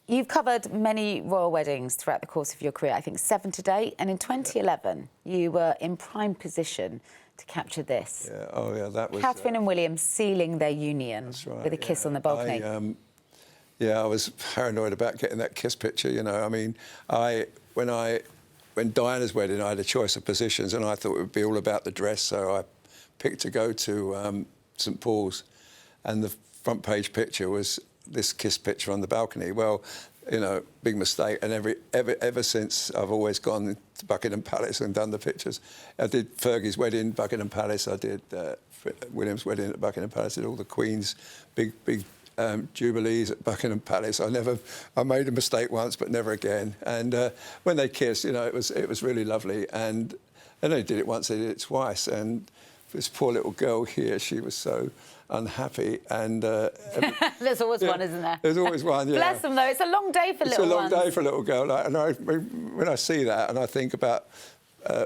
You've covered many royal weddings throughout the course of your career, I think 7 to date, and in 2011 you were in prime position to capture this. Yeah, oh yeah, that was... Catherine and William sealing their union with a kiss on the balcony. I was paranoid about getting that kiss picture, you know. I mean, when Diana's wedding, I had a choice of positions and I thought it would be all about the dress, so I picked to go to St Paul's, and the front page picture was this kiss picture on the balcony. Well, you know, big mistake. And ever since, I've always gone to Buckingham Palace and done the pictures. I did Fergie's wedding, Buckingham Palace. I did William's wedding at Buckingham Palace. I did all the Queen's big jubilees at Buckingham Palace. I made a mistake once, but never again. And when they kissed, you know, it was really lovely. And they did it once, they did it twice. And this poor little girl here, she was so unhappy, and there's always one, isn't there? There's always one. Yeah. Bless them, though. It's a long day for little ones. It's a long day for a little girl. Like, and when I see that, and I think about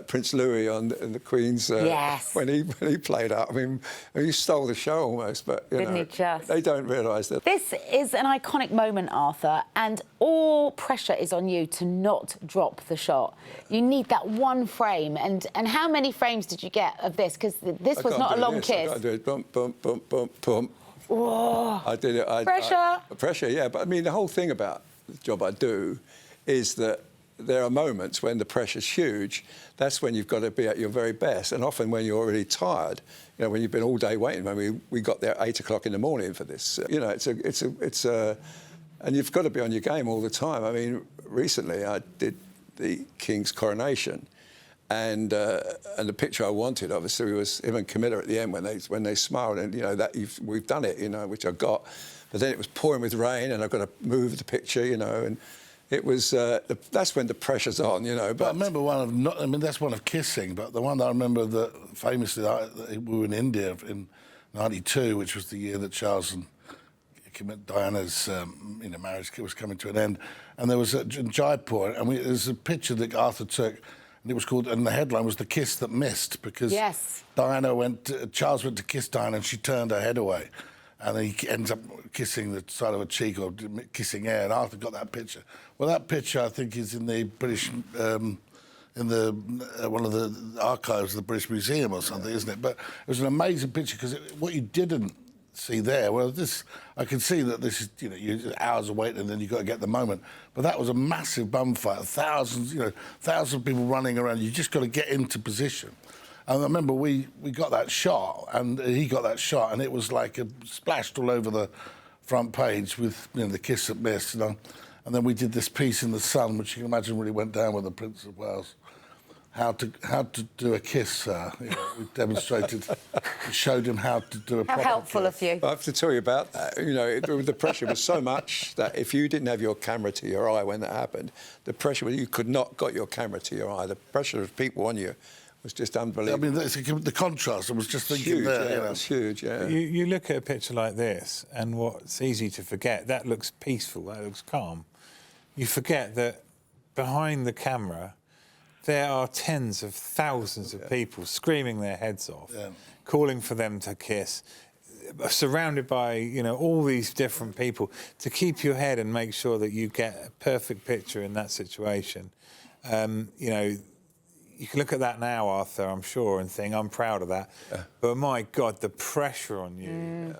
Prince Louis in the Queen's yes. when he played up. I mean, he stole the show almost. But you know, he just? They don't realise that. This is an iconic moment, Arthur, and all pressure is on you to not drop the shot. You need that one frame. And how many frames did you get of this? Because this was not a long kiss. I do it. Bump, bump, bump, bump, bump. Whoa. I did it. Pressure. Pressure, yeah. But I mean, the whole thing about the job I do is that there are moments when the pressure's huge. That's when you've got to be at your very best. And often when you're already tired, you know, when you've been all day waiting. I mean, we got there at 8 o'clock in the morning for this. You know, and you've got to be on your game all the time. I mean, recently I did the King's coronation, and the picture I wanted, obviously, was him and Camilla at the end when they smiled, and you know that we've done it, you know, which I got. But then it was pouring with rain, and I've got to move the picture, you know, and. It was, that's when the pressure's on, you know. But I remember that's one of kissing, but the one that I remember that famously, we were in India in '92, which was the year that Charles and Diana's marriage was coming to an end. And there was in Jaipur, and there's a picture that Arthur took, and it was called, and the headline was "The Kiss That Missed," because yes. Charles went to kiss Diana and she turned her head away. And then he ends up kissing the side of a cheek or kissing air, and Arthur got that picture. Well, that picture, I think, is in the British, in one of the archives of the British Museum or something, isn't it? But it was an amazing picture, because what you didn't see there, well, I can see that this is, you know, you're hours of waiting and then you've got to get the moment. But that was a massive bum fight, thousands of people running around. You just got to get into position. And I remember we got that shot, and he got that shot, and it was like splashed all over the front page with, you know, the kiss that missed, you know. And then we did this piece in the Sun, which you can imagine really went down with the Prince of Wales. How to do a kiss. You know, we demonstrated, we showed him how to do a proper How helpful kiss. of you. I have to tell you about that. You know, the pressure was so much that if you didn't have your camera to your eye when that happened, the pressure was, you could not got your camera to your eye. The pressure of people on you was just unbelievable. I mean, the contrast, I was just thinking huge, there. Yeah, you know. it was huge, yeah. You look at a picture like this, and what's easy to forget, that looks peaceful, that looks calm. You forget that behind the camera, there are tens of thousands of people screaming their heads off, calling for them to kiss, surrounded by, you know, all these different people, to keep your head and make sure that you get a perfect picture in that situation. You know, you can look at that now, Arthur, I'm sure, and think, I'm proud of that. Yeah. But my God, the pressure on you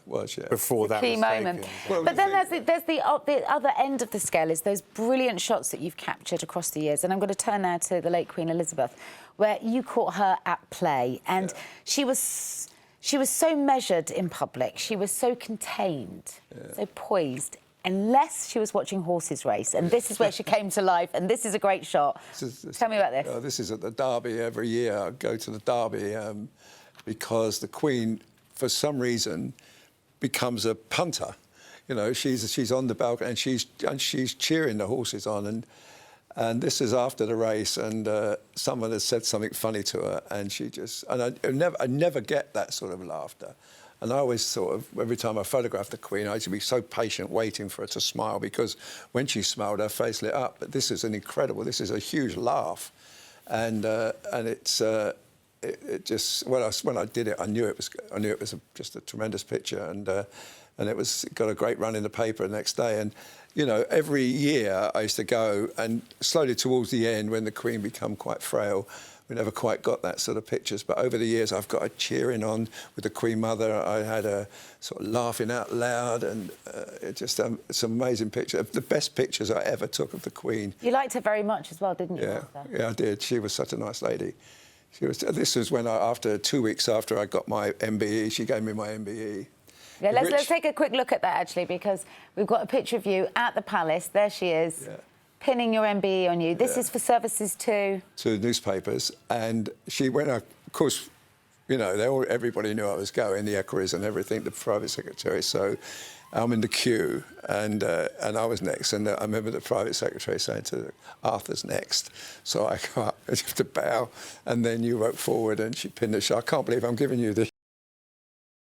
before that key moment. Well, but then there's the other end of the scale is those brilliant shots that you've captured across the years. And I'm going to turn now to the late Queen Elizabeth, where you caught her at play, and she was so measured in public. She was so contained, so poised. Unless she was watching horses race, and this is where she came to life, and this is a great shot. Tell me about this. This is at the Derby every year. I go to the Derby because the Queen, for some reason, becomes a punter. You know, she's on the balcony and she's cheering the horses on, and this is after the race, and someone has said something funny to her, and I never get that sort of laughter. And I always sort of, every time I photographed the Queen, I used to be so patient waiting for her to smile, because when she smiled, her face lit up. But this is this is a huge laugh. And it just, when I did it, I knew it was just a tremendous picture. And and it was got a great run in the paper the next day. And you know, every year I used to go, and slowly towards the end, when the Queen became quite frail, we never quite got that sort of pictures. But over the years, I've got her cheering on with the Queen Mother. I had her sort of laughing out loud, and it's just it's an amazing picture. The best pictures I ever took of the Queen. You liked her very much as well, didn't you? Yeah, Martha? yeah, I did. She was such a nice lady. She was. This was when after 2 weeks after I got my MBE, she gave me my MBE. Yeah, let's take a quick look at that, actually, because we've got a picture of you at the palace. There she is, Yeah. pinning your MBE on you. This is for services to newspapers, and she went. Of course, you know, everybody knew I was going, the equerries and everything, the private secretary. So I'm in the queue, and I was next. And I remember the private secretary saying to her, "Arthur's next." So I go up, I have to bow, and then you walk forward, and she pinned the show. I can't believe I'm giving you this.